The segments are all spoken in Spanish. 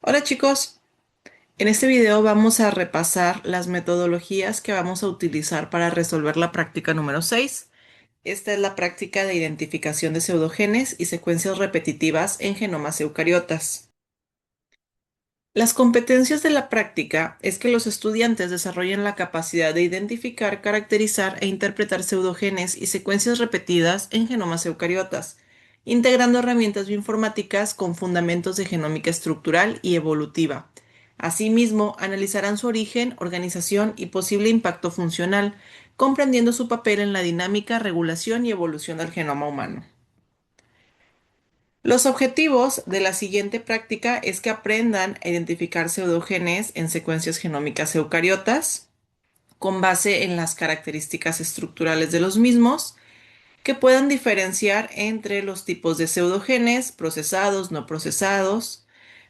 Hola chicos, en este video vamos a repasar las metodologías que vamos a utilizar para resolver la práctica número 6. Esta es la práctica de identificación de pseudogenes y secuencias repetitivas en genomas eucariotas. Las competencias de la práctica es que los estudiantes desarrollen la capacidad de identificar, caracterizar e interpretar pseudogenes y secuencias repetidas en genomas eucariotas, integrando herramientas bioinformáticas con fundamentos de genómica estructural y evolutiva. Asimismo, analizarán su origen, organización y posible impacto funcional, comprendiendo su papel en la dinámica, regulación y evolución del genoma humano. Los objetivos de la siguiente práctica es que aprendan a identificar pseudogenes en secuencias genómicas eucariotas con base en las características estructurales de los mismos, que puedan diferenciar entre los tipos de pseudogenes, procesados, no procesados,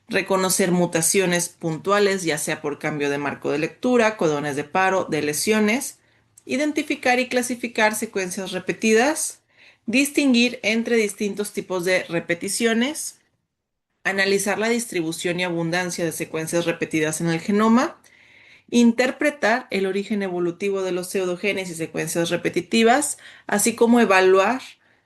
reconocer mutaciones puntuales, ya sea por cambio de marco de lectura, codones de paro, de lesiones, identificar y clasificar secuencias repetidas, distinguir entre distintos tipos de repeticiones, analizar la distribución y abundancia de secuencias repetidas en el genoma, interpretar el origen evolutivo de los pseudogenes y secuencias repetitivas, así como evaluar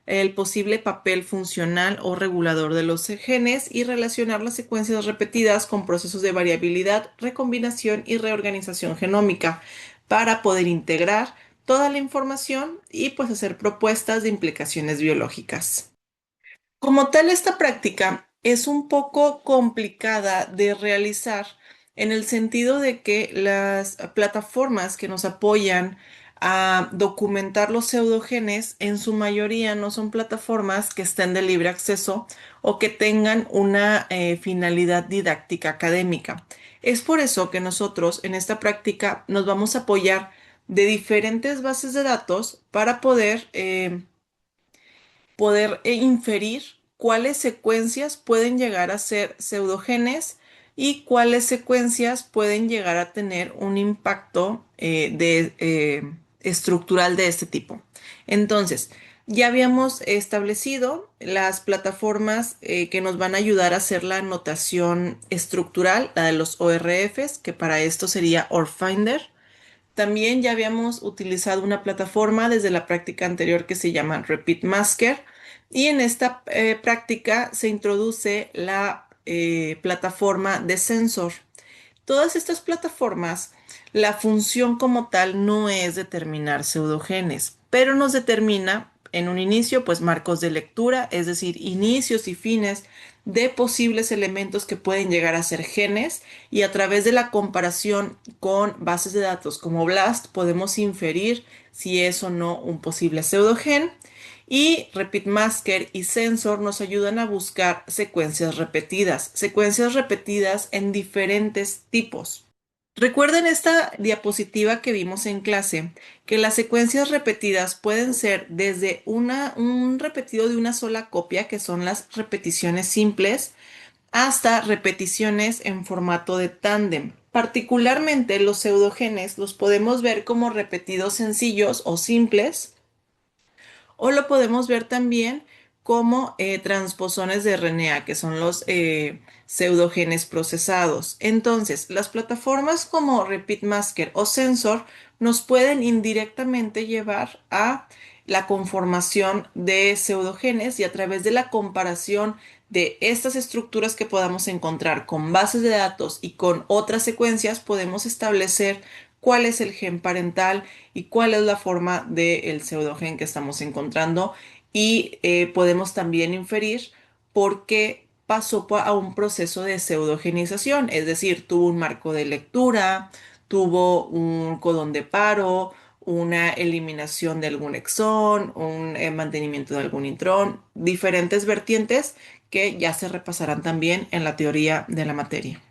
el posible papel funcional o regulador de los genes y relacionar las secuencias repetidas con procesos de variabilidad, recombinación y reorganización genómica para poder integrar toda la información y pues hacer propuestas de implicaciones biológicas. Como tal, esta práctica es un poco complicada de realizar en el sentido de que las plataformas que nos apoyan a documentar los pseudogenes en su mayoría no son plataformas que estén de libre acceso o que tengan una finalidad didáctica académica. Es por eso que nosotros en esta práctica nos vamos a apoyar de diferentes bases de datos para poder inferir cuáles secuencias pueden llegar a ser pseudogenes y cuáles secuencias pueden llegar a tener un impacto estructural de este tipo. Entonces, ya habíamos establecido las plataformas que nos van a ayudar a hacer la anotación estructural, la de los ORFs, que para esto sería ORFinder. También ya habíamos utilizado una plataforma desde la práctica anterior que se llama Repeat Masker y en esta práctica se introduce la plataforma de sensor. Todas estas plataformas, la función como tal no es determinar pseudogenes, pero nos determina en un inicio, pues marcos de lectura, es decir, inicios y fines de posibles elementos que pueden llegar a ser genes y a través de la comparación con bases de datos como BLAST podemos inferir si es o no un posible pseudogen. Y Repeat Masker y Sensor nos ayudan a buscar secuencias repetidas en diferentes tipos. Recuerden esta diapositiva que vimos en clase, que las secuencias repetidas pueden ser desde un repetido de una sola copia, que son las repeticiones simples, hasta repeticiones en formato de tándem. Particularmente los pseudogenes los podemos ver como repetidos sencillos o simples, o lo podemos ver también como transposones de RNA, que son los pseudogenes procesados. Entonces, las plataformas como Repeat Masker o Sensor nos pueden indirectamente llevar a la conformación de pseudogenes y a través de la comparación de estas estructuras que podamos encontrar con bases de datos y con otras secuencias, podemos establecer cuál es el gen parental y cuál es la forma del pseudogen que estamos encontrando y podemos también inferir por qué pasó a un proceso de pseudogenización, es decir, tuvo un marco de lectura, tuvo un codón de paro, una eliminación de algún exón, un mantenimiento de algún intrón, diferentes vertientes que ya se repasarán también en la teoría de la materia.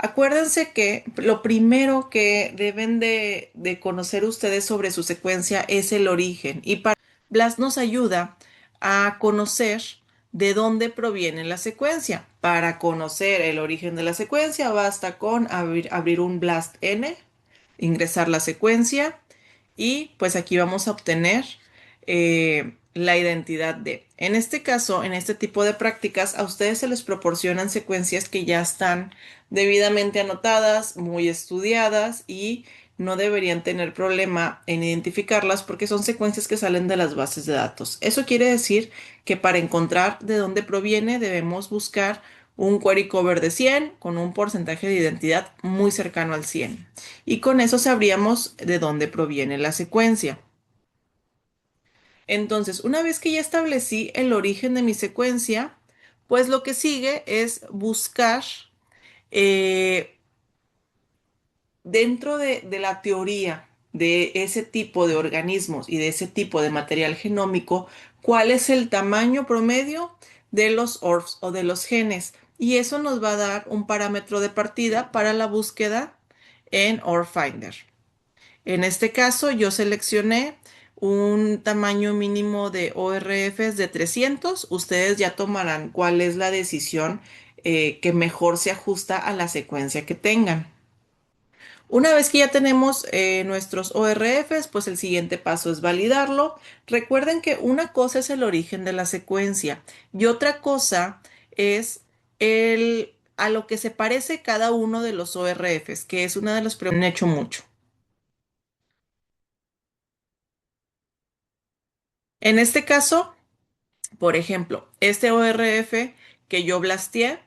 Acuérdense que lo primero que deben de conocer ustedes sobre su secuencia es el origen y para BLAST nos ayuda a conocer de dónde proviene la secuencia. Para conocer el origen de la secuencia basta con abrir un BLAST-N, ingresar la secuencia y pues aquí vamos a obtener la identidad de. En este caso, en este tipo de prácticas, a ustedes se les proporcionan secuencias que ya están debidamente anotadas, muy estudiadas y no deberían tener problema en identificarlas porque son secuencias que salen de las bases de datos. Eso quiere decir que para encontrar de dónde proviene debemos buscar un query cover de 100 con un porcentaje de identidad muy cercano al 100. Y con eso sabríamos de dónde proviene la secuencia. Entonces, una vez que ya establecí el origen de mi secuencia, pues lo que sigue es buscar eh, dentro de la teoría de ese tipo de organismos y de ese tipo de material genómico, cuál es el tamaño promedio de los ORFs o de los genes. Y eso nos va a dar un parámetro de partida para la búsqueda en ORFinder. En este caso, yo seleccioné un tamaño mínimo de ORFs de 300. Ustedes ya tomarán cuál es la decisión que mejor se ajusta a la secuencia que tengan. Una vez que ya tenemos nuestros ORFs, pues el siguiente paso es validarlo. Recuerden que una cosa es el origen de la secuencia y otra cosa es a lo que se parece cada uno de los ORFs, que es una de las preguntas que han hecho mucho. En este caso, por ejemplo, este ORF que yo blasteé,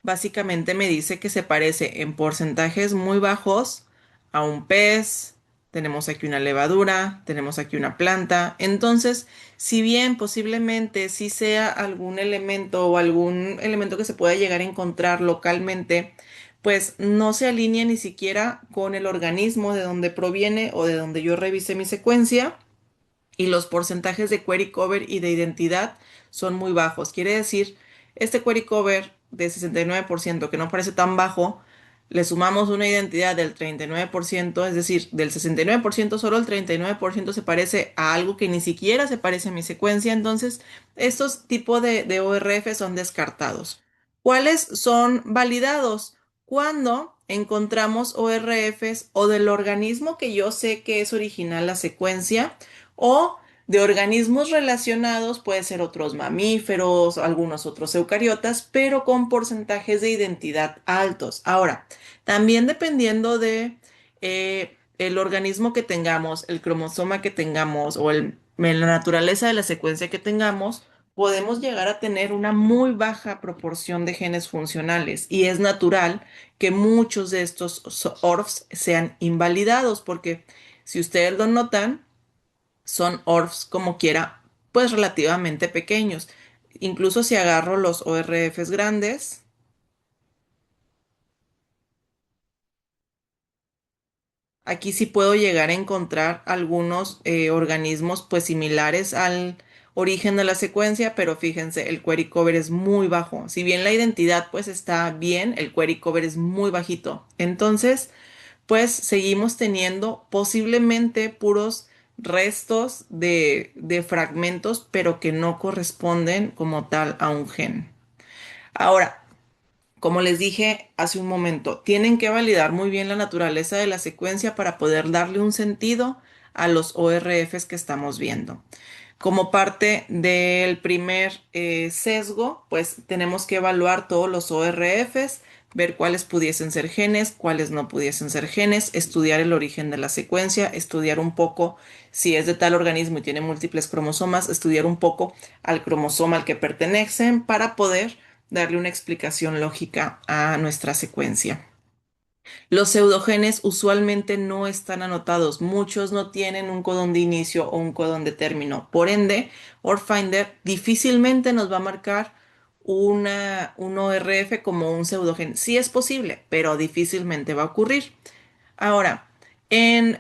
básicamente me dice que se parece en porcentajes muy bajos a un pez, tenemos aquí una levadura, tenemos aquí una planta. Entonces, si bien posiblemente sí sea algún elemento o algún elemento que se pueda llegar a encontrar localmente, pues no se alinea ni siquiera con el organismo de donde proviene o de donde yo revisé mi secuencia y los porcentajes de query cover y de identidad son muy bajos. Quiere decir, este query cover de 69% que no parece tan bajo, le sumamos una identidad del 39%, es decir, del 69% solo el 39% se parece a algo que ni siquiera se parece a mi secuencia, entonces estos tipos de ORF son descartados. ¿Cuáles son validados? Cuando encontramos ORFs o del organismo que yo sé que es original la secuencia, o de organismos relacionados, puede ser otros mamíferos, algunos otros eucariotas, pero con porcentajes de identidad altos. Ahora, también dependiendo de el organismo que tengamos, el cromosoma que tengamos o la naturaleza de la secuencia que tengamos, podemos llegar a tener una muy baja proporción de genes funcionales y es natural que muchos de estos ORFs sean invalidados porque si ustedes lo notan, son ORFs como quiera, pues relativamente pequeños. Incluso si agarro los ORFs grandes, aquí sí puedo llegar a encontrar algunos organismos pues similares al origen de la secuencia, pero fíjense, el query cover es muy bajo. Si bien la identidad pues está bien, el query cover es muy bajito. Entonces, pues seguimos teniendo posiblemente puros restos de fragmentos, pero que no corresponden como tal a un gen. Ahora, como les dije hace un momento, tienen que validar muy bien la naturaleza de la secuencia para poder darle un sentido a los ORFs que estamos viendo. Como parte del primer sesgo, pues tenemos que evaluar todos los ORFs, ver cuáles pudiesen ser genes, cuáles no pudiesen ser genes, estudiar el origen de la secuencia, estudiar un poco si es de tal organismo y tiene múltiples cromosomas, estudiar un poco al cromosoma al que pertenecen para poder darle una explicación lógica a nuestra secuencia. Los pseudogenes usualmente no están anotados, muchos no tienen un codón de inicio o un codón de término. Por ende, ORFinder difícilmente nos va a marcar un ORF como un pseudogen. Sí es posible, pero difícilmente va a ocurrir. Ahora, en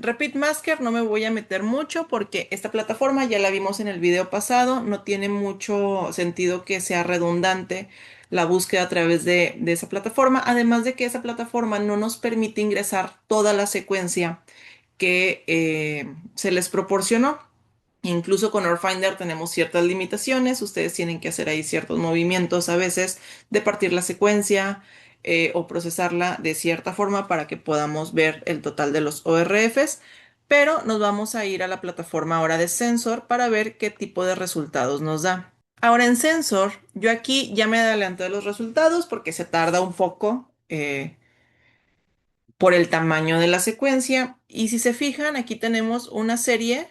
Repeat Masker no me voy a meter mucho porque esta plataforma ya la vimos en el video pasado, no tiene mucho sentido que sea redundante la búsqueda a través de esa plataforma, además de que esa plataforma no nos permite ingresar toda la secuencia que se les proporcionó. Incluso con OrFinder tenemos ciertas limitaciones, ustedes tienen que hacer ahí ciertos movimientos a veces de partir la secuencia o procesarla de cierta forma para que podamos ver el total de los ORFs, pero nos vamos a ir a la plataforma ahora de Sensor para ver qué tipo de resultados nos da. Ahora en Sensor, yo aquí ya me adelanté de los resultados porque se tarda un poco por el tamaño de la secuencia. Y si se fijan, aquí tenemos una serie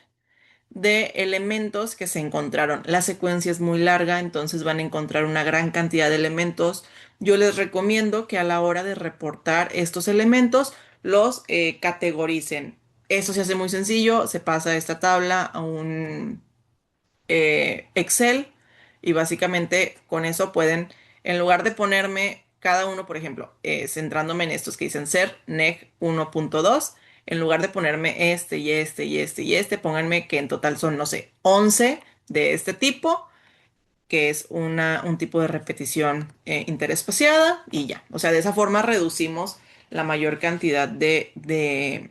de elementos que se encontraron. La secuencia es muy larga, entonces van a encontrar una gran cantidad de elementos. Yo les recomiendo que a la hora de reportar estos elementos los categoricen. Eso se hace muy sencillo, se pasa esta tabla a un Excel y básicamente con eso pueden, en lugar de ponerme cada uno, por ejemplo, centrándome en estos que dicen ser neg 1.2, en lugar de ponerme este y este y este y este, pónganme que en total son, no sé, 11 de este tipo, que es un tipo de repetición interespaciada y ya. O sea, de esa forma reducimos la mayor cantidad de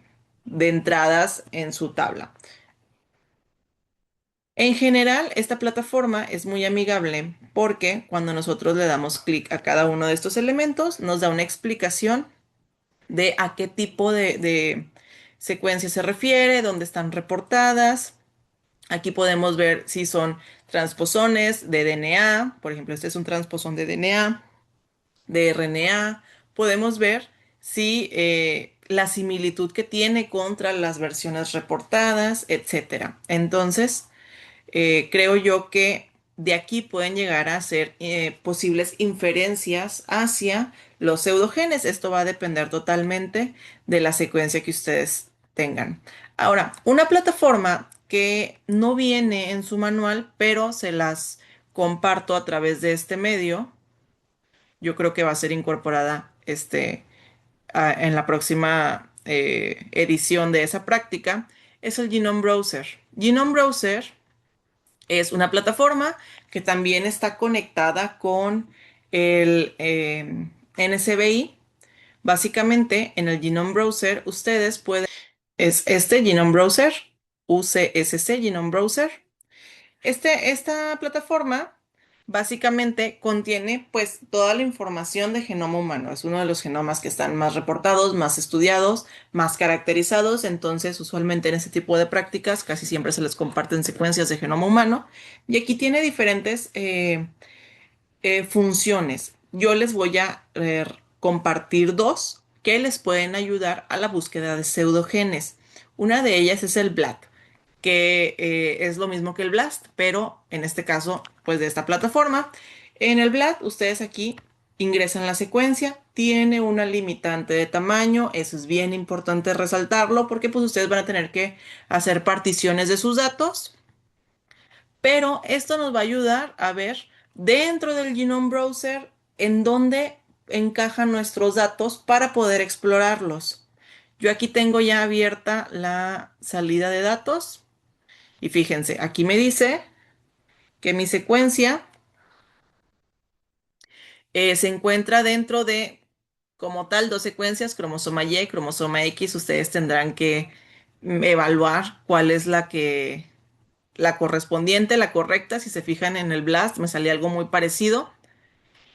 entradas en su tabla. En general, esta plataforma es muy amigable porque cuando nosotros le damos clic a cada uno de estos elementos, nos da una explicación de a qué tipo de secuencia se refiere, dónde están reportadas. Aquí podemos ver si son transposones de DNA, por ejemplo, este es un transposón de DNA, de RNA. Podemos ver si la similitud que tiene contra las versiones reportadas, etcétera. Entonces, creo yo que de aquí pueden llegar a ser posibles inferencias hacia los pseudogenes. Esto va a depender totalmente de la secuencia que ustedes tengan. Ahora, una plataforma que no viene en su manual, pero se las comparto a través de este medio, yo creo que va a ser incorporada en la próxima edición de esa práctica, es el Genome Browser. Genome Browser es una plataforma que también está conectada con el NSBI. Básicamente, en el Genome Browser, ustedes pueden, es este Genome Browser, UCSC Genome Browser. Esta plataforma básicamente contiene pues toda la información de genoma humano. Es uno de los genomas que están más reportados, más estudiados, más caracterizados. Entonces, usualmente en este tipo de prácticas casi siempre se les comparten secuencias de genoma humano. Y aquí tiene diferentes funciones. Yo les voy a compartir dos que les pueden ayudar a la búsqueda de pseudogenes. Una de ellas es el BLAT, que es lo mismo que el BLAST, pero en este caso, pues de esta plataforma. En el BLAST, ustedes aquí ingresan la secuencia, tiene una limitante de tamaño, eso es bien importante resaltarlo porque pues ustedes van a tener que hacer particiones de sus datos, pero esto nos va a ayudar a ver dentro del Genome Browser en dónde encajan nuestros datos para poder explorarlos. Yo aquí tengo ya abierta la salida de datos y fíjense, aquí me dice que mi secuencia se encuentra dentro de, como tal, dos secuencias, cromosoma Y, cromosoma X. Ustedes tendrán que evaluar cuál es la correspondiente, la correcta. Si se fijan en el BLAST, me salía algo muy parecido.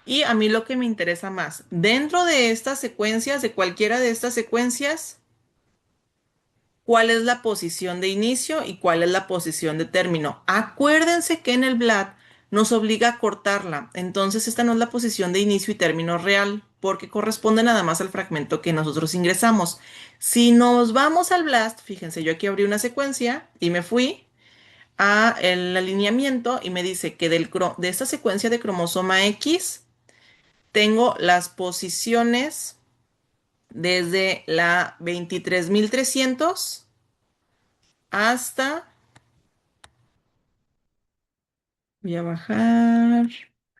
Y a mí lo que me interesa más, dentro de estas secuencias, de cualquiera de estas secuencias, cuál es la posición de inicio y cuál es la posición de término. Acuérdense que en el BLAT nos obliga a cortarla, entonces esta no es la posición de inicio y término real, porque corresponde nada más al fragmento que nosotros ingresamos. Si nos vamos al BLAST, fíjense, yo aquí abrí una secuencia y me fui a el alineamiento y me dice que de esta secuencia de cromosoma X tengo las posiciones desde la 23.300 hasta, voy a bajar,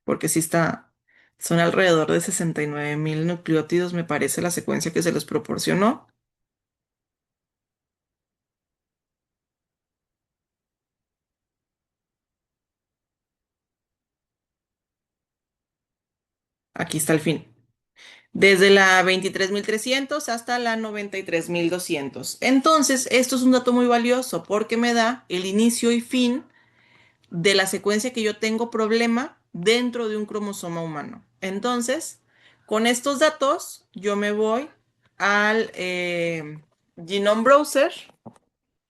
porque sí está, son alrededor de 69.000 nucleótidos, me parece la secuencia que se les proporcionó. Aquí está el fin. Desde la 23.300 hasta la 93.200. Entonces, esto es un dato muy valioso porque me da el inicio y fin de la secuencia que yo tengo problema dentro de un cromosoma humano. Entonces, con estos datos, yo me voy al Genome Browser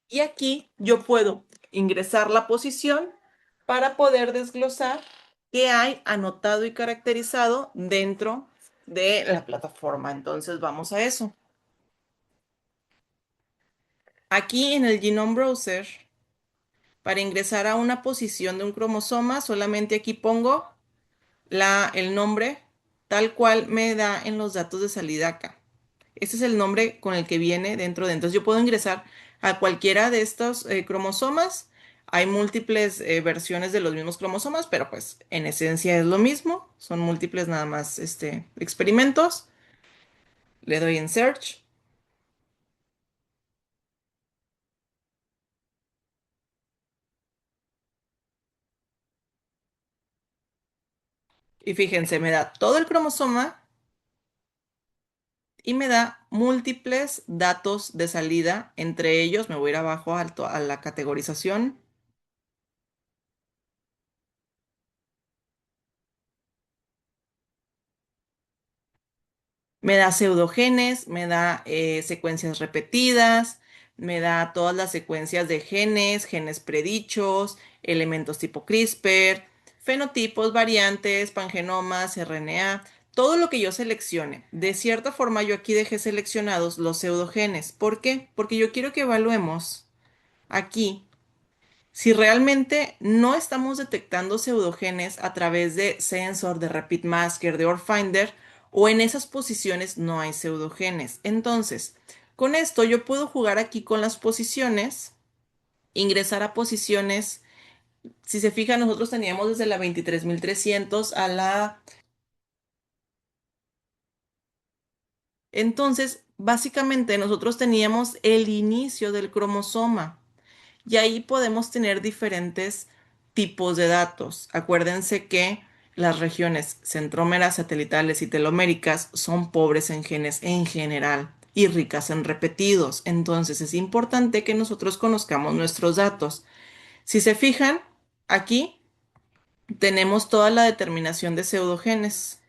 Y aquí yo puedo ingresar la posición para poder desglosar qué hay anotado y caracterizado dentro de la plataforma. Entonces vamos a eso. Aquí en el Genome Browser, para ingresar a una posición de un cromosoma, solamente aquí pongo el nombre tal cual me da en los datos de salida acá. Este es el nombre con el que viene dentro de. Entonces yo puedo ingresar a cualquiera de estos cromosomas. Hay múltiples versiones de los mismos cromosomas, pero pues en esencia es lo mismo. Son múltiples nada más experimentos. Le doy en Search. Y fíjense, me da todo el cromosoma y me da múltiples datos de salida. Entre ellos, me voy a ir abajo a la categorización. Me da pseudogenes, me da secuencias repetidas, me da todas las secuencias de genes, genes predichos, elementos tipo CRISPR, fenotipos, variantes, pangenomas, RNA, todo lo que yo seleccione. De cierta forma, yo aquí dejé seleccionados los pseudogenes. ¿Por qué? Porque yo quiero que evaluemos aquí si realmente no estamos detectando pseudogenes a través de sensor, de repeat masker, de ORFinder, o en esas posiciones no hay pseudogenes. Entonces, con esto yo puedo jugar aquí con las posiciones, ingresar a posiciones. Si se fijan, nosotros teníamos desde la 23.300 a la. Entonces, básicamente nosotros teníamos el inicio del cromosoma. Y ahí podemos tener diferentes tipos de datos. Acuérdense que las regiones centrómeras, satelitales y teloméricas son pobres en genes en general y ricas en repetidos. Entonces es importante que nosotros conozcamos nuestros datos. Si se fijan, aquí tenemos toda la determinación de pseudogenes.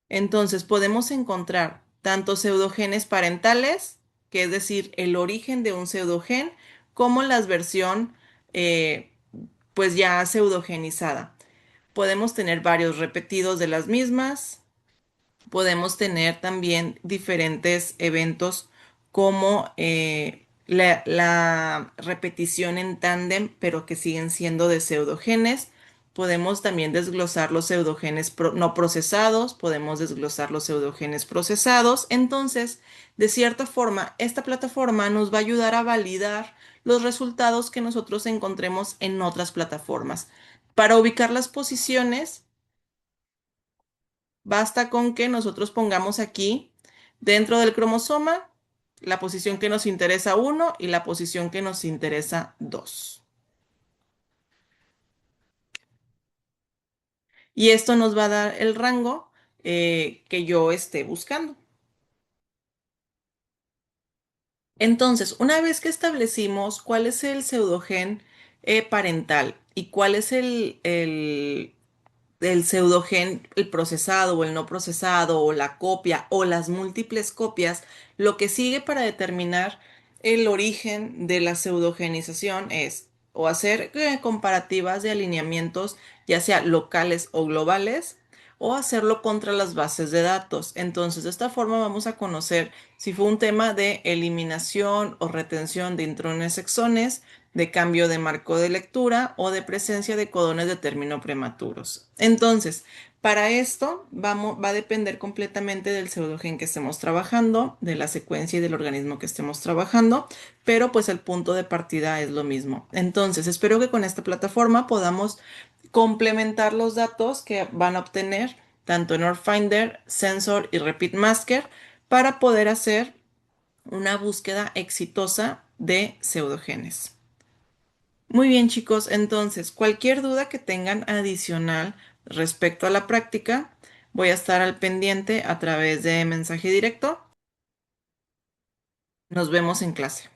Entonces podemos encontrar tanto pseudogenes parentales, que es decir, el origen de un pseudogen, como la versión eh, pues ya pseudogenizada. Podemos tener varios repetidos de las mismas. Podemos tener también diferentes eventos como la repetición en tándem, pero que siguen siendo de pseudogenes. Podemos también desglosar los pseudogenes no procesados, podemos desglosar los pseudogenes procesados. Entonces, de cierta forma, esta plataforma nos va a ayudar a validar los resultados que nosotros encontremos en otras plataformas. Para ubicar las posiciones, basta con que nosotros pongamos aquí dentro del cromosoma la posición que nos interesa 1 y la posición que nos interesa 2. Y esto nos va a dar el rango que yo esté buscando. Entonces, una vez que establecimos cuál es el pseudogen parental y cuál es el pseudogen, el procesado o el no procesado o la copia o las múltiples copias, lo que sigue para determinar el origen de la pseudogenización es o hacer comparativas de alineamientos, ya sea locales o globales, o hacerlo contra las bases de datos. Entonces, de esta forma vamos a conocer si fue un tema de eliminación o retención de intrones exones, de cambio de marco de lectura o de presencia de codones de término prematuros. Entonces, para esto va a depender completamente del pseudogen que estemos trabajando, de la secuencia y del organismo que estemos trabajando, pero pues el punto de partida es lo mismo. Entonces, espero que con esta plataforma podamos complementar los datos que van a obtener tanto en OrtFinder, Sensor y Repeat Masker para poder hacer una búsqueda exitosa de pseudogenes. Muy bien, chicos, entonces cualquier duda que tengan adicional respecto a la práctica, voy a estar al pendiente a través de mensaje directo. Nos vemos en clase.